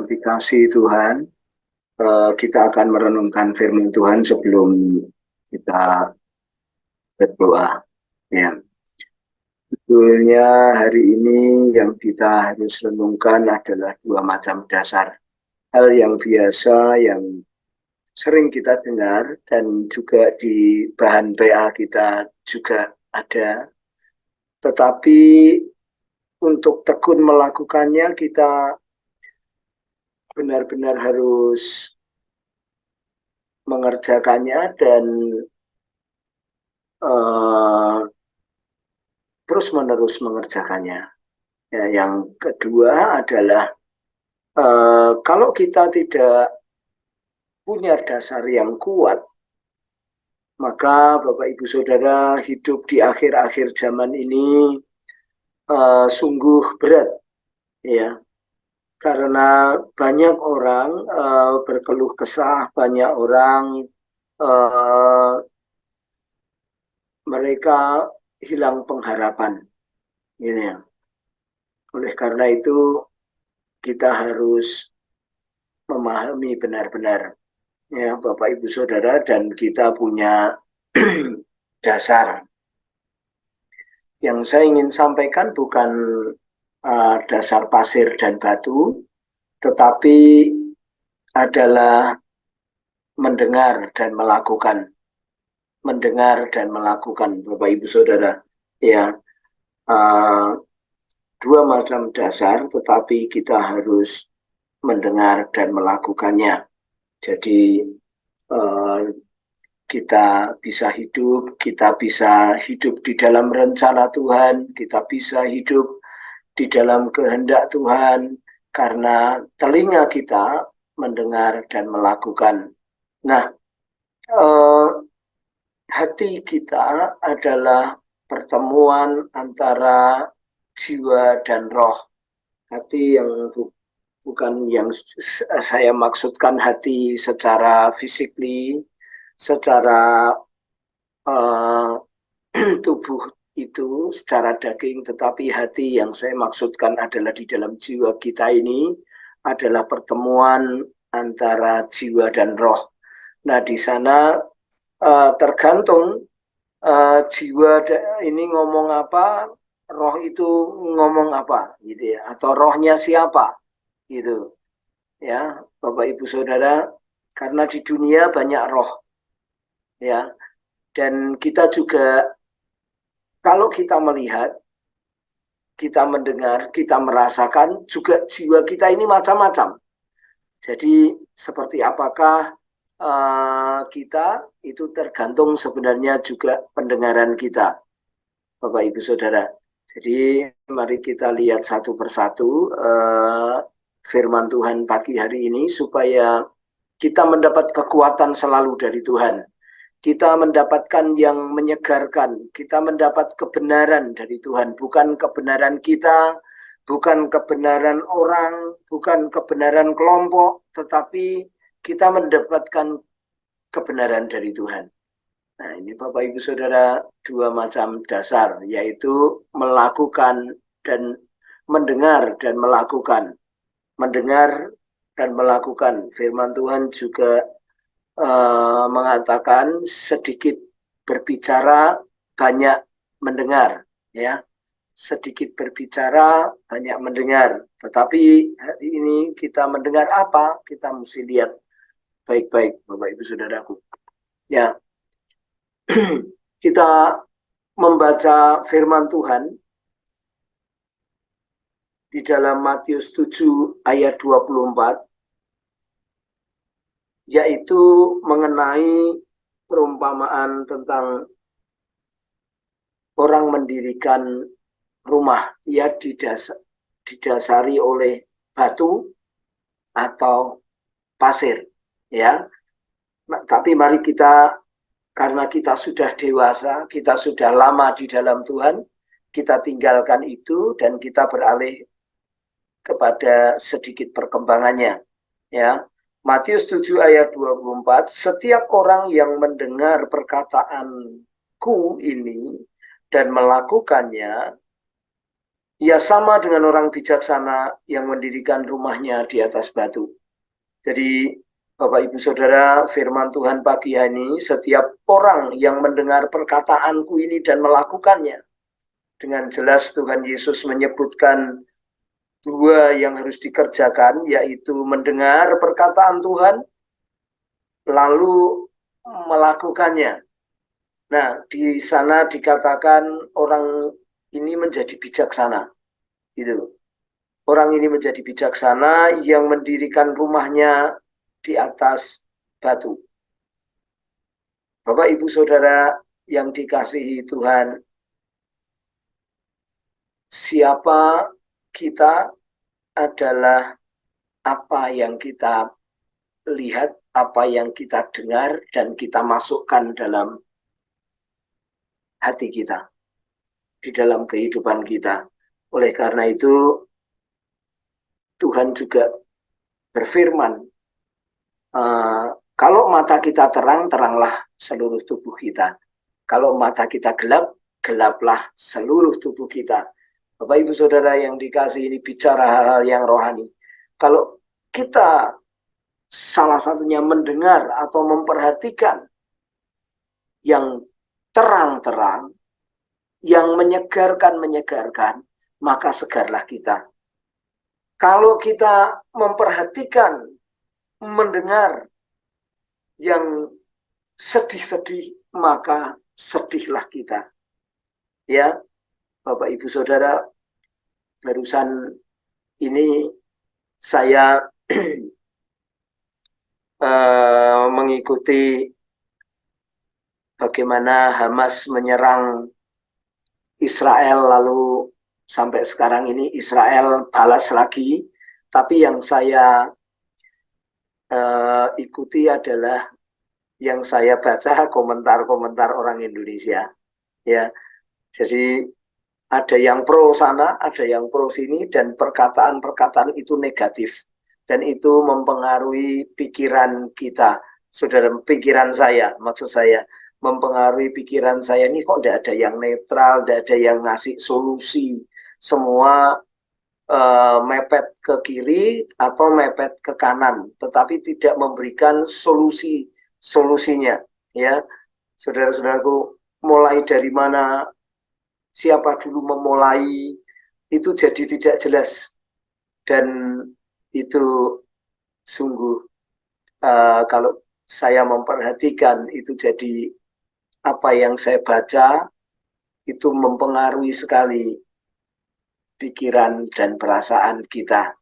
dikasih Tuhan, kita akan merenungkan firman Tuhan sebelum kita berdoa. Ya, sebetulnya hari ini yang kita harus renungkan adalah dua macam dasar. Hal yang biasa, yang sering kita dengar, dan juga di bahan PA kita juga ada. Tetapi untuk tekun melakukannya, kita benar-benar harus mengerjakannya dan terus-menerus mengerjakannya. Ya, yang kedua adalah kalau kita tidak punya dasar yang kuat, maka Bapak Ibu Saudara hidup di akhir-akhir zaman ini sungguh berat, ya, karena banyak orang berkeluh kesah, banyak orang uh, mereka hilang pengharapan, gitu ya. Oleh karena itu kita harus memahami benar-benar, ya Bapak Ibu Saudara, dan kita punya dasar. Yang saya ingin sampaikan bukan dasar pasir dan batu, tetapi adalah mendengar dan melakukan. Mendengar dan melakukan, Bapak Ibu Saudara. Ya, dua macam dasar, tetapi kita harus mendengar dan melakukannya. Jadi kita bisa hidup di dalam rencana Tuhan, kita bisa hidup di dalam kehendak Tuhan, karena telinga kita mendengar dan melakukan. Nah, hati kita adalah pertemuan antara jiwa dan roh. Hati yang bukan yang saya maksudkan hati secara fisikly, secara tubuh itu, secara daging, tetapi hati yang saya maksudkan adalah di dalam jiwa kita ini adalah pertemuan antara jiwa dan roh. Nah, di sana tergantung jiwa ini ngomong apa, roh itu ngomong apa, gitu ya, atau rohnya siapa, gitu ya, Bapak Ibu Saudara, karena di dunia banyak roh, ya, dan kita juga kalau kita melihat, kita mendengar, kita merasakan, juga jiwa kita ini macam-macam. Jadi seperti apakah kita, itu tergantung sebenarnya juga pendengaran kita, Bapak Ibu Saudara. Jadi mari kita lihat satu persatu firman Tuhan pagi hari ini supaya kita mendapat kekuatan selalu dari Tuhan. Kita mendapatkan yang menyegarkan, kita mendapat kebenaran dari Tuhan, bukan kebenaran kita, bukan kebenaran orang, bukan kebenaran kelompok, tetapi kita mendapatkan kebenaran dari Tuhan. Nah, ini Bapak Ibu Saudara, dua macam dasar, yaitu melakukan dan mendengar dan melakukan. Mendengar dan melakukan. Firman Tuhan juga mengatakan sedikit berbicara, banyak mendengar, ya. Sedikit berbicara, banyak mendengar. Tetapi hari ini kita mendengar apa? Kita mesti lihat baik-baik, Bapak Ibu Saudaraku. Ya, kita membaca firman Tuhan di dalam Matius 7 ayat 24, yaitu mengenai perumpamaan tentang orang mendirikan rumah, ia didasari oleh batu atau pasir, ya. Tapi mari kita, karena kita sudah dewasa, kita sudah lama di dalam Tuhan, kita tinggalkan itu dan kita beralih kepada sedikit perkembangannya, ya. Matius 7 ayat 24, setiap orang yang mendengar perkataanku ini dan melakukannya ia sama dengan orang bijaksana yang mendirikan rumahnya di atas batu. Jadi, Bapak Ibu Saudara, firman Tuhan pagi ini, setiap orang yang mendengar perkataanku ini dan melakukannya, dengan jelas Tuhan Yesus menyebutkan dua yang harus dikerjakan, yaitu mendengar perkataan Tuhan, lalu melakukannya. Nah, di sana dikatakan orang ini menjadi bijaksana. Gitu. Orang ini menjadi bijaksana yang mendirikan rumahnya di atas batu. Bapak, Ibu, Saudara yang dikasihi Tuhan, siapa kita adalah apa yang kita lihat, apa yang kita dengar, dan kita masukkan dalam hati kita, di dalam kehidupan kita. Oleh karena itu, Tuhan juga berfirman, kalau mata kita terang, teranglah seluruh tubuh kita. Kalau mata kita gelap, gelaplah seluruh tubuh kita. Bapak Ibu Saudara yang dikasihi, ini bicara hal-hal yang rohani. Kalau kita salah satunya mendengar atau memperhatikan yang terang-terang, yang menyegarkan, maka segarlah kita. Kalau kita memperhatikan, mendengar yang sedih-sedih, maka sedihlah kita. Ya, Bapak Ibu Saudara, barusan ini saya mengikuti bagaimana Hamas menyerang Israel, lalu sampai sekarang ini Israel balas lagi. Tapi yang saya ikuti adalah yang saya baca komentar-komentar orang Indonesia. Ya, jadi ada yang pro sana, ada yang pro sini, dan perkataan-perkataan itu negatif. Dan itu mempengaruhi pikiran kita. Saudara, pikiran saya, maksud saya, mempengaruhi pikiran saya. Ini kok tidak ada yang netral, tidak ada yang ngasih solusi. Semua mepet ke kiri atau mepet ke kanan, tetapi tidak memberikan solusinya. Ya, saudara-saudaraku, mulai dari mana, siapa dulu memulai, itu jadi tidak jelas. Dan itu sungguh, kalau saya memperhatikan, itu jadi apa yang saya baca, itu mempengaruhi sekali pikiran dan perasaan kita,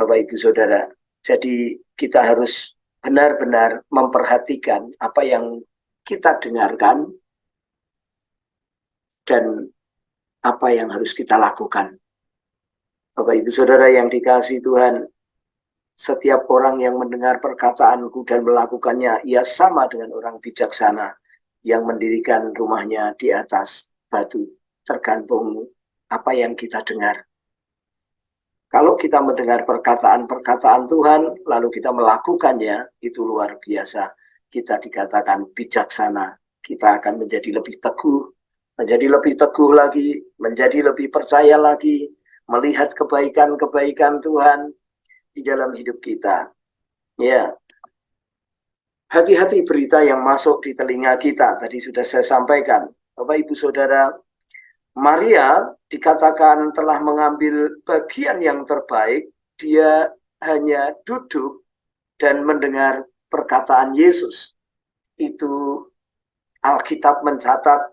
Bapak Ibu Saudara. Jadi kita harus benar-benar memperhatikan apa yang kita dengarkan dan apa yang harus kita lakukan. Bapak Ibu Saudara yang dikasihi Tuhan, setiap orang yang mendengar perkataanku dan melakukannya, ia sama dengan orang bijaksana yang mendirikan rumahnya di atas batu. Tergantung apa yang kita dengar. Kalau kita mendengar perkataan-perkataan Tuhan, lalu kita melakukannya, itu luar biasa. Kita dikatakan bijaksana. Kita akan menjadi lebih teguh lagi, menjadi lebih percaya lagi, melihat kebaikan-kebaikan Tuhan di dalam hidup kita. Ya, hati-hati berita yang masuk di telinga kita. Tadi sudah saya sampaikan, Bapak Ibu Saudara, Maria dikatakan telah mengambil bagian yang terbaik. Dia hanya duduk dan mendengar perkataan Yesus. Itu Alkitab mencatat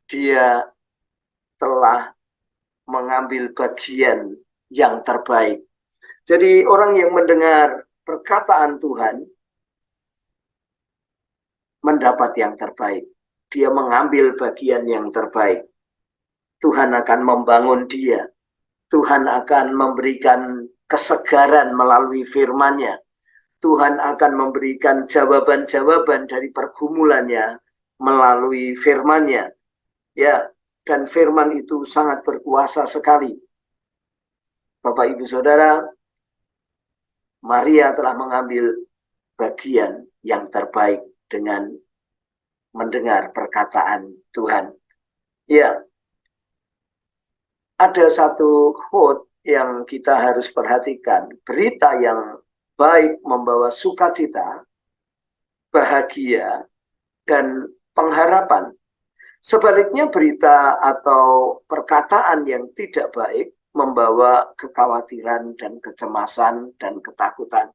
dia telah mengambil bagian yang terbaik. Jadi orang yang mendengar perkataan Tuhan mendapat yang terbaik. Dia mengambil bagian yang terbaik. Tuhan akan membangun dia. Tuhan akan memberikan kesegaran melalui firman-Nya. Tuhan akan memberikan jawaban-jawaban dari pergumulannya melalui firman-Nya. Ya, dan firman itu sangat berkuasa sekali. Bapak Ibu Saudara, Maria telah mengambil bagian yang terbaik dengan mendengar perkataan Tuhan. Ya, ada satu quote yang kita harus perhatikan. Berita yang baik membawa sukacita, bahagia, dan pengharapan. Sebaliknya berita atau perkataan yang tidak baik membawa kekhawatiran dan kecemasan dan ketakutan.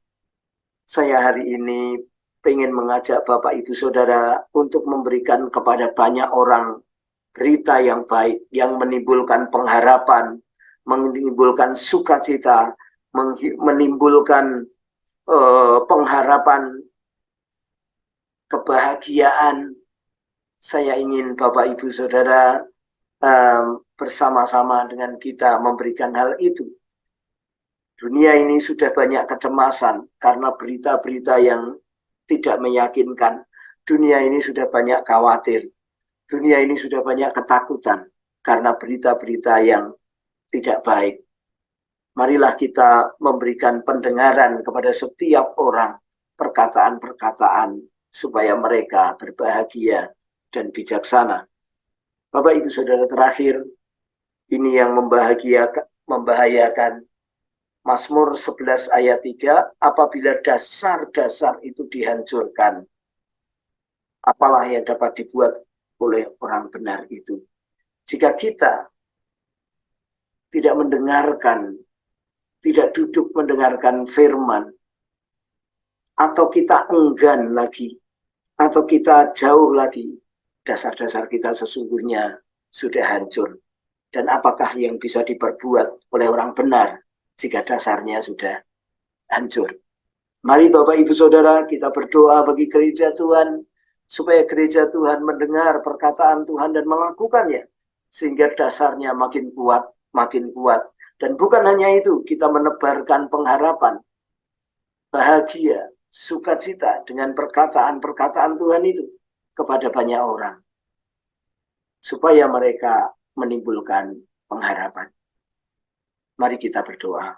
Saya hari ini ingin mengajak Bapak Ibu Saudara untuk memberikan kepada banyak orang berita yang baik, yang menimbulkan pengharapan, menimbulkan sukacita, menimbulkan pengharapan, kebahagiaan. Saya ingin Bapak Ibu Saudara bersama-sama dengan kita memberikan hal itu. Dunia ini sudah banyak kecemasan karena berita-berita yang tidak meyakinkan. Dunia ini sudah banyak khawatir. Dunia ini sudah banyak ketakutan karena berita-berita yang tidak baik. Marilah kita memberikan pendengaran kepada setiap orang perkataan-perkataan supaya mereka berbahagia dan bijaksana. Bapak Ibu Saudara, terakhir, ini yang membahayakan. Mazmur 11 ayat 3, apabila dasar-dasar itu dihancurkan, apalah yang dapat dibuat oleh orang benar itu. Jika kita tidak mendengarkan, tidak duduk mendengarkan firman, atau kita enggan lagi, atau kita jauh lagi, dasar-dasar kita sesungguhnya sudah hancur. Dan apakah yang bisa diperbuat oleh orang benar jika dasarnya sudah hancur? Mari Bapak Ibu Saudara, kita berdoa bagi gereja Tuhan, supaya gereja Tuhan mendengar perkataan Tuhan dan melakukannya, sehingga dasarnya makin kuat, makin kuat. Dan bukan hanya itu, kita menebarkan pengharapan, bahagia, sukacita dengan perkataan-perkataan Tuhan itu kepada banyak orang, supaya mereka menimbulkan pengharapan. Mari kita berdoa.